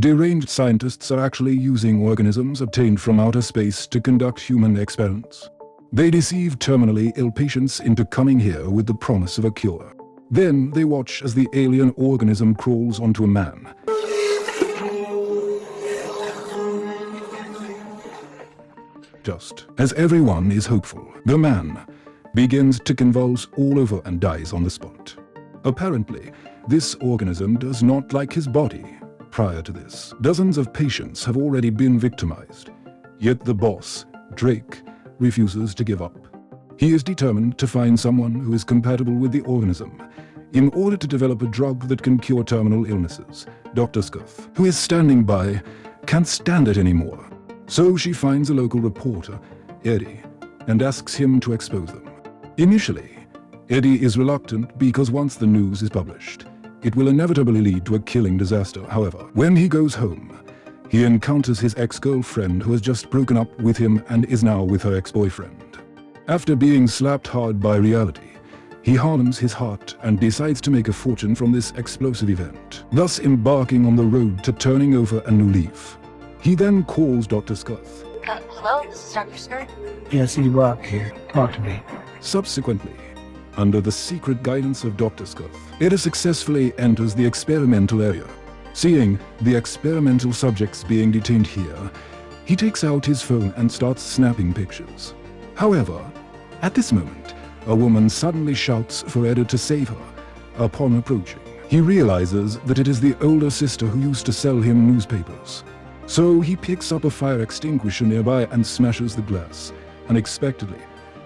Deranged scientists are actually using organisms obtained from outer space to conduct human experiments. They deceive terminally ill patients into coming here with the promise of a cure. Then they watch as the alien organism crawls onto a man. Just as everyone is hopeful, the man begins to convulse all over and dies on the spot. Apparently, this organism does not like his body. Prior to this, dozens of patients have already been victimized. Yet the boss, Drake, refuses to give up. He is determined to find someone who is compatible with the organism in order to develop a drug that can cure terminal illnesses. Dr. Skirth, who is standing by, can't stand it anymore. So she finds a local reporter, Eddie, and asks him to expose them. Initially, Eddie is reluctant because once the news is published, it will inevitably lead to a killing disaster. However, when he goes home, he encounters his ex-girlfriend who has just broken up with him and is now with her ex-boyfriend. After being slapped hard by reality, he hardens his heart and decides to make a fortune from this explosive event, thus embarking on the road to turning over a new leaf. He then calls Dr. Skirth. Hello, this is Dr. Skirth. Yes, you are here. Talk to me. Subsequently, under the secret guidance of Dr. Skirth, Eddie successfully enters the experimental area. Seeing the experimental subjects being detained here, he takes out his phone and starts snapping pictures. However, at this moment, a woman suddenly shouts for Eddie to save her. Upon approaching, he realizes that it is the older sister who used to sell him newspapers. So he picks up a fire extinguisher nearby and smashes the glass. Unexpectedly,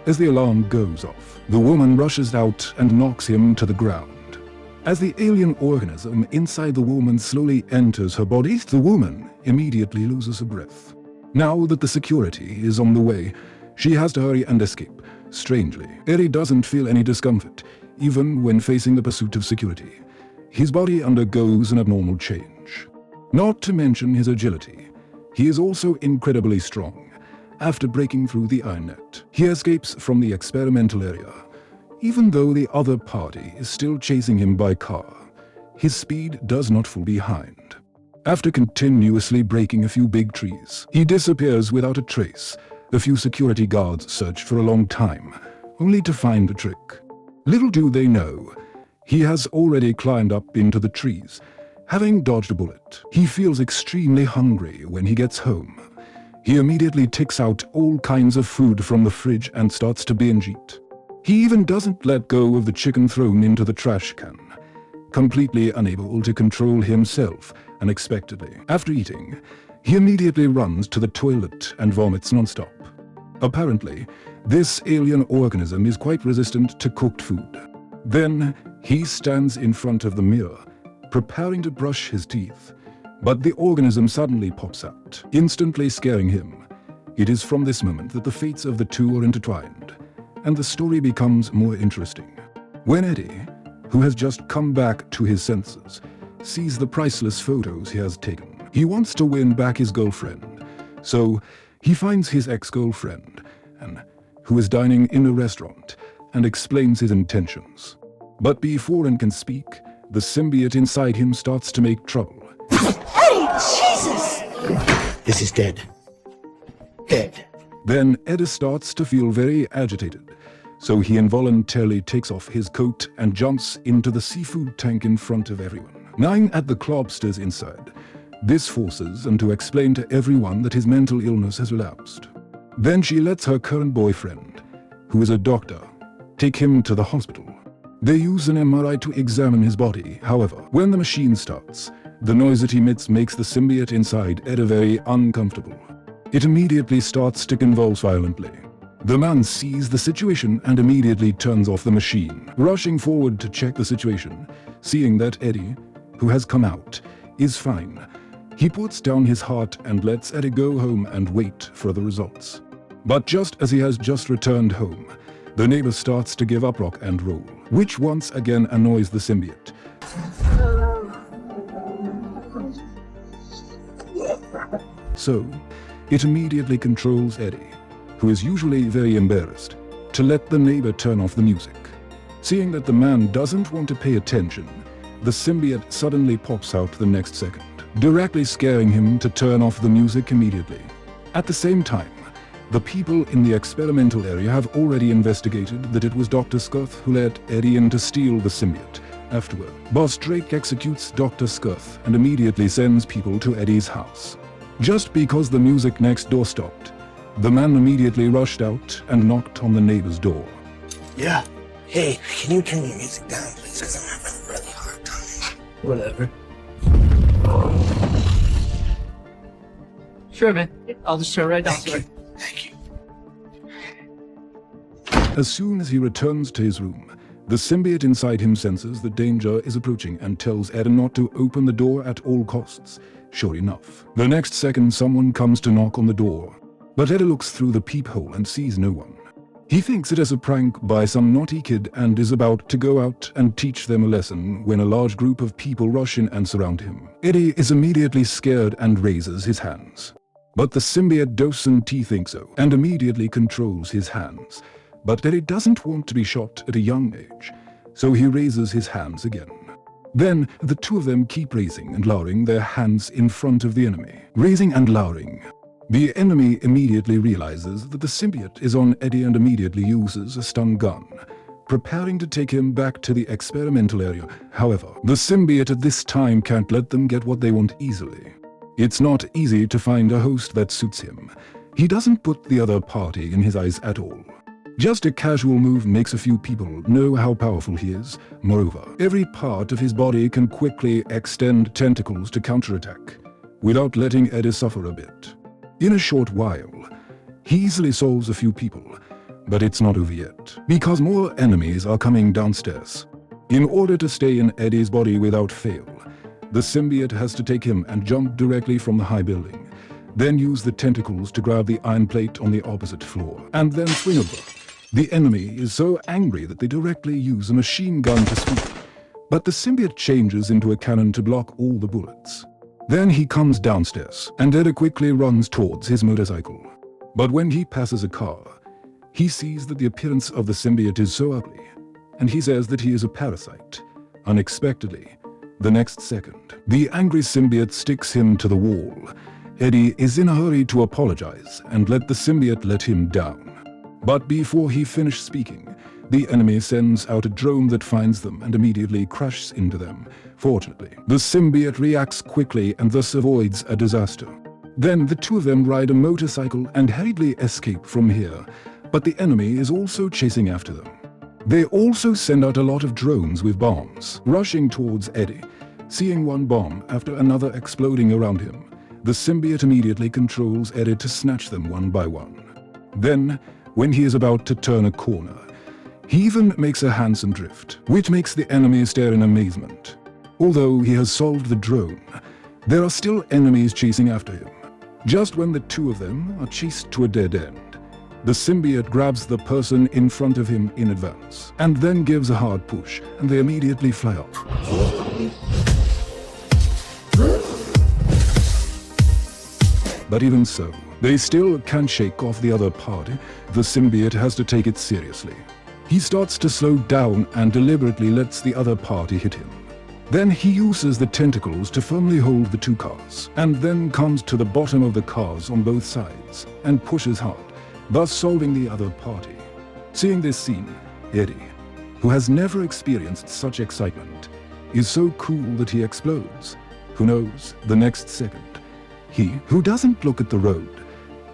as the alarm goes off, the woman rushes out and knocks him to the ground. As the alien organism inside the woman slowly enters her body, the woman immediately loses her breath. Now that the security is on the way, she has to hurry and escape. Strangely, Eddie doesn't feel any discomfort, even when facing the pursuit of security. His body undergoes an abnormal change. Not to mention his agility, he is also incredibly strong. After breaking through the iron net, he escapes from the experimental area. Even though the other party is still chasing him by car, his speed does not fall behind. After continuously breaking a few big trees, he disappears without a trace. The few security guards search for a long time, only to find the trick. Little do they know, he has already climbed up into the trees. Having dodged a bullet, he feels extremely hungry when he gets home. He immediately takes out all kinds of food from the fridge and starts to binge eat. He even doesn't let go of the chicken thrown into the trash can. Completely unable to control himself, unexpectedly, after eating, he immediately runs to the toilet and vomits non-stop. Apparently, this alien organism is quite resistant to cooked food. Then, he stands in front of the mirror, preparing to brush his teeth. But the organism suddenly pops out, instantly scaring him. It is from this moment that the fates of the two are intertwined, and the story becomes more interesting. When Eddie, who has just come back to his senses, sees the priceless photos he has taken, he wants to win back his girlfriend. So he finds his ex-girlfriend, who is dining in a restaurant, and explains his intentions. But before Eddie can speak, the symbiote inside him starts to make trouble. Eddie, Jesus! This is dead. Dead. Then Eddie starts to feel very agitated, so he involuntarily takes off his coat and jumps into the seafood tank in front of everyone, gnawing at the lobsters inside. This forces him to explain to everyone that his mental illness has relapsed. Then she lets her current boyfriend, who is a doctor, take him to the hospital. They use an MRI to examine his body. However, when the machine starts, the noise it emits makes the symbiote inside Eddie very uncomfortable. It immediately starts to convulse violently. The man sees the situation and immediately turns off the machine, rushing forward to check the situation. Seeing that Eddie, who has come out, is fine, he puts down his heart and lets Eddie go home and wait for the results. But just as he has just returned home, the neighbor starts to give up rock and roll, which once again annoys the symbiote. So, it immediately controls Eddie, who is usually very embarrassed, to let the neighbor turn off the music. Seeing that the man doesn't want to pay attention, the symbiote suddenly pops out the next second. directly scaring him to turn off the music immediately. At the same time, the people in the experimental area have already investigated that it was Dr. Skirth who let Eddie in to steal the symbiote. Afterward, Boss Drake executes Dr. Skirth and immediately sends people to Eddie's house. Just because the music next door stopped, the man immediately rushed out and knocked on the neighbor's door. Yeah. Hey, can you turn your music down, please? Because I'm having a really hard time. Whatever. Sure, man. I'll just turn right down. Thank you. As soon as he returns to his room, the symbiote inside him senses that danger is approaching and tells Eddie not to open the door at all costs. Sure enough, the next second someone comes to knock on the door, but Eddie looks through the peephole and sees no one. He thinks it is a prank by some naughty kid and is about to go out and teach them a lesson when a large group of people rush in and surround him. Eddie is immediately scared and raises his hands. But the symbiote doesn't think so and immediately controls his hands. But Eddie doesn't want to be shot at a young age, so he raises his hands again. Then the two of them keep raising and lowering their hands in front of the enemy. Raising and lowering. The enemy immediately realizes that the symbiote is on Eddie and immediately uses a stun gun, preparing to take him back to the experimental area. However, the symbiote at this time can't let them get what they want easily. It's not easy to find a host that suits him. He doesn't put the other party in his eyes at all. Just a casual move makes a few people know how powerful he is. Moreover, every part of his body can quickly extend tentacles to counterattack, without letting Eddie suffer a bit. In a short while, he easily solves a few people, but it's not over yet, because more enemies are coming downstairs. In order to stay in Eddie's body without fail, the symbiote has to take him and jump directly from the high building, then use the tentacles to grab the iron plate on the opposite floor, and then swing over. The enemy is so angry that they directly use a machine gun to swoop, but the symbiote changes into a cannon to block all the bullets. Then he comes downstairs, and Eddie quickly runs towards his motorcycle. But when he passes a car, he sees that the appearance of the symbiote is so ugly, and he says that he is a parasite. Unexpectedly, the next second, the angry symbiote sticks him to the wall. Eddie is in a hurry to apologize and let the symbiote let him down. But before he finished speaking, the enemy sends out a drone that finds them and immediately crashes into them. Fortunately, the symbiote reacts quickly and thus avoids a disaster. Then the two of them ride a motorcycle and hurriedly escape from here, but the enemy is also chasing after them. They also send out a lot of drones with bombs, rushing towards Eddie. Seeing one bomb after another exploding around him, the symbiote immediately controls Eddie to snatch them one by one. Then, when he is about to turn a corner, he even makes a handsome drift, which makes the enemy stare in amazement. Although he has solved the drone, there are still enemies chasing after him. Just when the two of them are chased to a dead end, the symbiote grabs the person in front of him in advance, and then gives a hard push, and they immediately fly off. But even so, they still can't shake off the other party. The symbiote has to take it seriously. He starts to slow down and deliberately lets the other party hit him. Then he uses the tentacles to firmly hold the two cars, and then comes to the bottom of the cars on both sides, and pushes hard, thus solving the other party. Seeing this scene, Eddie, who has never experienced such excitement, is so cool that he explodes. Who knows, the next second, he, who doesn't look at the road,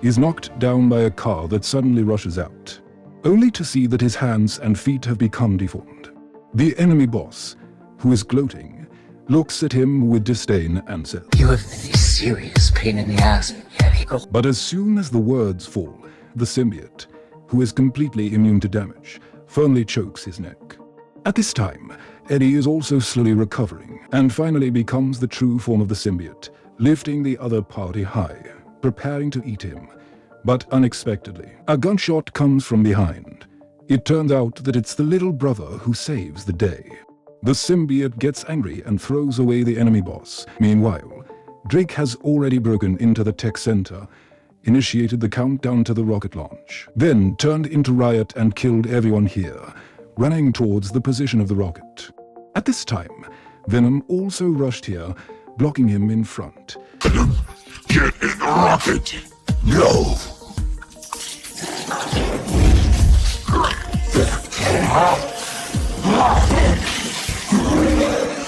is knocked down by a car that suddenly rushes out, only to see that his hands and feet have become deformed. The enemy boss, who is gloating, looks at him with disdain and says, "You have been a serious pain in the ass, Eddie." But as soon as the words fall, the symbiote, who is completely immune to damage, firmly chokes his neck. At this time, Eddie is also slowly recovering, and finally becomes the true form of the symbiote, lifting the other party high, preparing to eat him. But unexpectedly, a gunshot comes from behind. It turns out that it's the little brother who saves the day. The symbiote gets angry and throws away the enemy boss. Meanwhile, Drake has already broken into the tech center, initiated the countdown to the rocket launch, then turned into riot and killed everyone here, running towards the position of the rocket. At this time, Venom also rushed here, blocking him in front. Get in the rocket! No!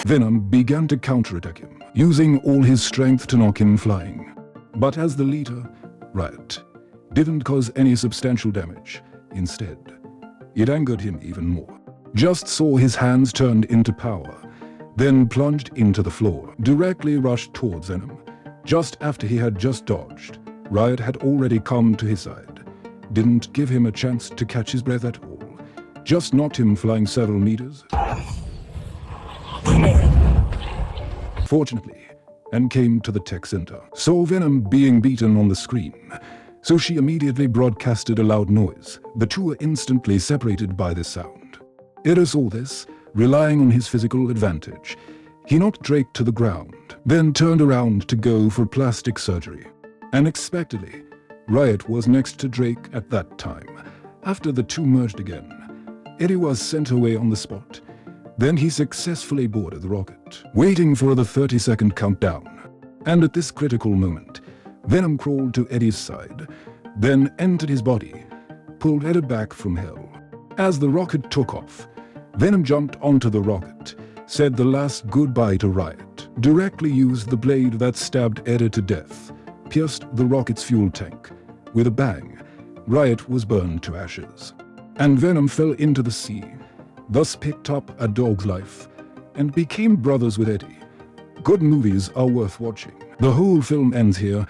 Venom began to counterattack him, using all his strength to knock him flying. But as the leader, Riot, didn't cause any substantial damage. Instead, it angered him even more. Just saw his hands turned into power, then plunged into the floor, directly rushed towards Venom. Just after he had just dodged, Riot had already come to his side. Didn't give him a chance to catch his breath at all. Just knocked him flying several meters. Fortunately, and came to the tech center. Saw Venom being beaten on the screen, so she immediately broadcasted a loud noise. The two were instantly separated by this sound. Ida saw this, relying on his physical advantage. He knocked Drake to the ground, then turned around to go for plastic surgery. Unexpectedly, Riot was next to Drake at that time. After the two merged again, Eddie was sent away on the spot. Then he successfully boarded the rocket, waiting for the 30-second countdown. And at this critical moment, Venom crawled to Eddie's side, then entered his body, pulled Eddie back from hell. As the rocket took off, Venom jumped onto the rocket, said the last goodbye to Riot, directly used the blade that stabbed Eddie to death, pierced the rocket's fuel tank. With a bang, Riot was burned to ashes. And Venom fell into the sea, thus picked up a dog's life, and became brothers with Eddie. Good movies are worth watching. The whole film ends here